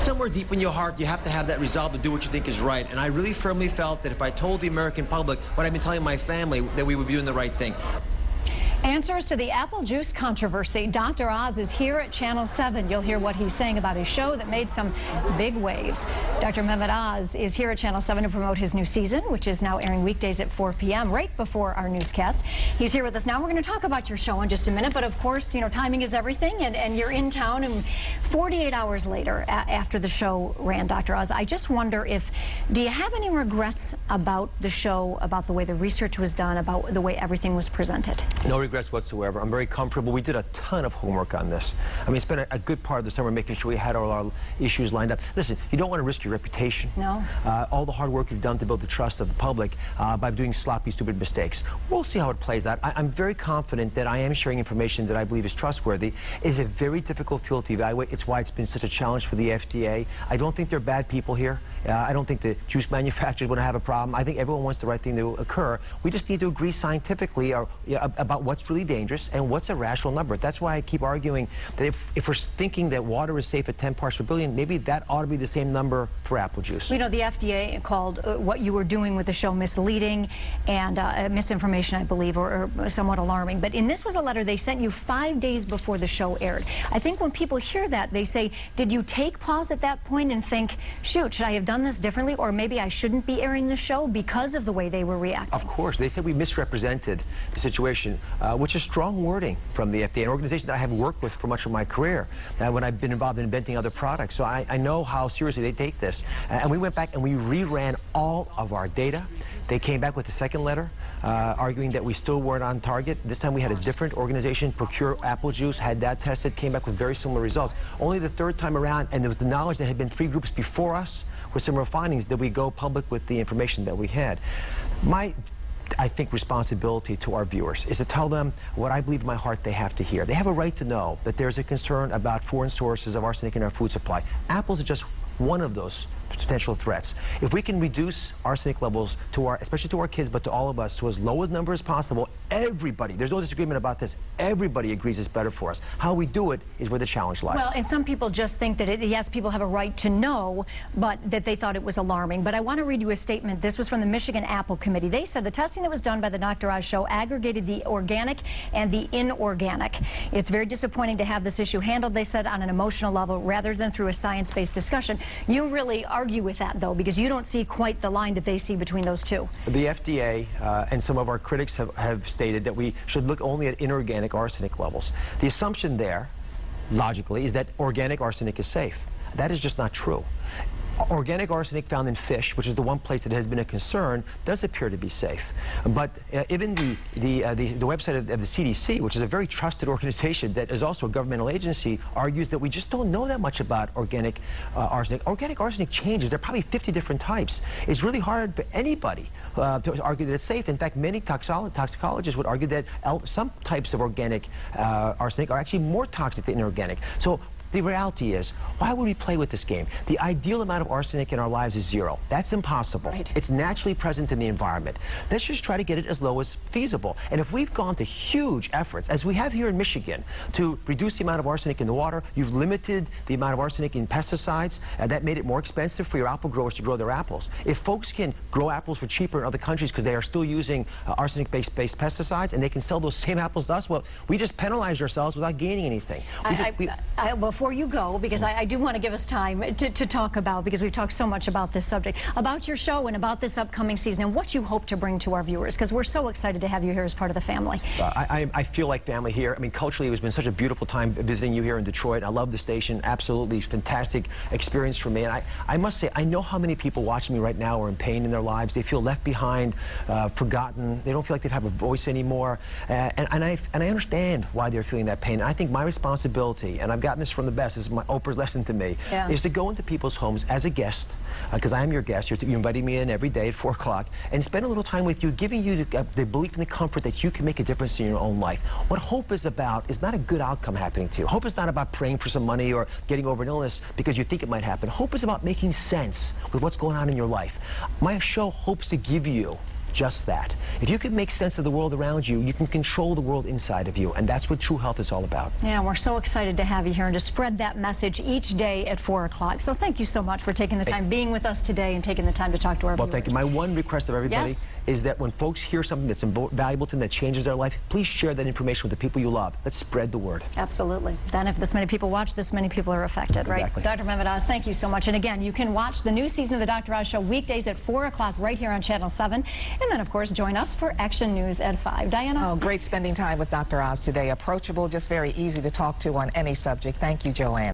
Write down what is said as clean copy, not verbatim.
somewhere deep in your heart, you have to have that resolve to do what you think is right. And I really firmly felt that if I told the American public what I've been telling my family, that we would be doing the right thing. Answers to the apple juice controversy. Dr. Oz is here at Channel 7. You'll hear what he's saying about his show that made some big waves. Dr. Mehmet Oz is here at Channel 7 to promote his new season, which is now airing weekdays at 4 p.m., right before our newscast. He's here with us now. We're going to talk about your show in just a minute, but of course, you know, timing is everything, and you're in town, and 48 hours later, after the show ran, Dr. Oz, I just wonder do you have any regrets about the show, about the way the research was done, about the way everything was presented? No regrets whatsoever. I'm very comfortable. We did a ton of homework on this. I mean, spent a good part of the summer making sure we had all our issues lined up. Listen, you don't want to risk your reputation. No. All the hard work you've done to build the trust of the public by doing sloppy, stupid mistakes. We'll see how it plays out. I'm very confident that I am sharing information that I believe is trustworthy. It's a very difficult field to evaluate. It's why it's been such a challenge for the FDA. I don't think they're bad people here. I don't think the juice manufacturers want to have a problem. I think everyone wants the right thing to occur. We just need to agree scientifically about what's really dangerous and what's a rational number. That's why I keep arguing that if we're thinking that water is safe at 10 parts per billion, maybe that ought to be the same number for apple juice. You know, the FDA called what you were doing with the show misleading and misinformation, I believe, or somewhat alarming. But this was a letter they sent you 5 days before the show aired. I think when people hear that, they say, did you take pause at that point and think, shoot, should I have done this differently, or maybe I shouldn't be airing the show because of the way they were reacting? Of course. They said we misrepresented the situation, which is strong wording from the FDA, an organization that I have worked with for much of my career when I've been involved in inventing other products. So I know how seriously they take this. And we went back and we reran all of our data. They came back with a second letter arguing that we still weren't on target. This time we had a different organization, Procure Apple Juice, had that tested, came back with very similar results. Only the third time around, and there was the knowledge that had been 3 groups before us with similar findings, that we go public with the information that we had. I think responsibility to our viewers is to tell them what I believe in my heart they have to hear. They have a right to know that there's a concern about foreign sources of arsenic in our food supply. Apples are just one of those potential threats. If we can reduce arsenic levels especially to our kids, but to all of us, to as low a number as possible, everybody, there's no disagreement about this, everybody agrees it's better for us. How we do it is where the challenge lies. Well, and some people just think that, yes, people have a right to know, but that they thought it was alarming. But I want to read you a statement. This was from the Michigan Apple Committee. They said the testing that was done by the Dr. Oz show aggregated the organic and the inorganic. It's very disappointing to have this issue handled, they said, on an emotional level rather than through a science-based discussion. You really argue with that, though, because you don't see quite the line that they see between those two. The FDA and some of our critics have stated that we should look only at inorganic arsenic levels. The assumption there, logically, is that organic arsenic is safe. That is just not true. Organic arsenic found in fish, which is the one place that has been a concern, does appear to be safe. But even the website of the CDC, which is a very trusted organization that is also a governmental agency, argues that we just don't know that much about organic arsenic. Organic arsenic changes. There are probably 50 different types. It's really hard for anybody to argue that it's safe. In fact, many toxicologists would argue that some types of organic arsenic are actually more toxic than inorganic. So the reality is, why would we play with this game? The ideal amount of arsenic in our lives is 0. That's impossible. Right. It's naturally present in the environment. Let's just try to get it as low as feasible. And if we've gone to huge efforts, as we have here in Michigan, to reduce the amount of arsenic in the water, you've limited the amount of arsenic in pesticides, and that made it more expensive for your apple growers to grow their apples. If folks can grow apples for cheaper in other countries because they are still using arsenic-based pesticides, and they can sell those same apples to us, well, we just penalized ourselves without gaining anything. Before you go, because I do want to give us time to talk about, because we've talked so much about this subject, about your show and about this upcoming season and what you hope to bring to our viewers, because we're so excited to have you here as part of the family. I feel like family here. I mean, culturally, it's been such a beautiful time visiting you here in Detroit. I love the station. Absolutely fantastic experience for me. And I must say, I know how many people watching me right now are in pain in their lives. They feel left behind, forgotten. They don't feel like they have a voice anymore. And I understand why they're feeling that pain. And I think my responsibility, and I've gotten this from the best, this is my Oprah's lesson to me, is to go into people's homes as a guest, because I am your guest. You're inviting me in every day at 4 o'clock, and spend a little time with you, giving you the belief and the comfort that you can make a difference in your own life. What hope is about is not a good outcome happening to you. Hope is not about praying for some money or getting over an illness because you think it might happen. Hope is about making sense with what's going on in your life. My show hopes to give you just that. If you can make sense of the world around you, you can control the world inside of you, and that's what true health is all about. Yeah, we're so excited to have you here and to spread that message each day at 4 o'clock. So thank you so much for taking the time, being with us today, and taking the time to talk to our viewers. Well, thank you. My one request of everybody is that when folks hear something that's valuable to them, that changes their life, please share that information with the people you love. Let's spread the word. Absolutely. Then if this many people watch, this many people are affected, right? Exactly. Dr. Mehmet Oz, thank you so much. And again, you can watch the new season of the Dr. Oz Show weekdays at 4 o'clock right here on Channel 7. And then, of course, join us for Action News at 5. Diana? Oh, great spending time with Dr. Oz today. Approachable, just very easy to talk to on any subject. Thank you, Joanne.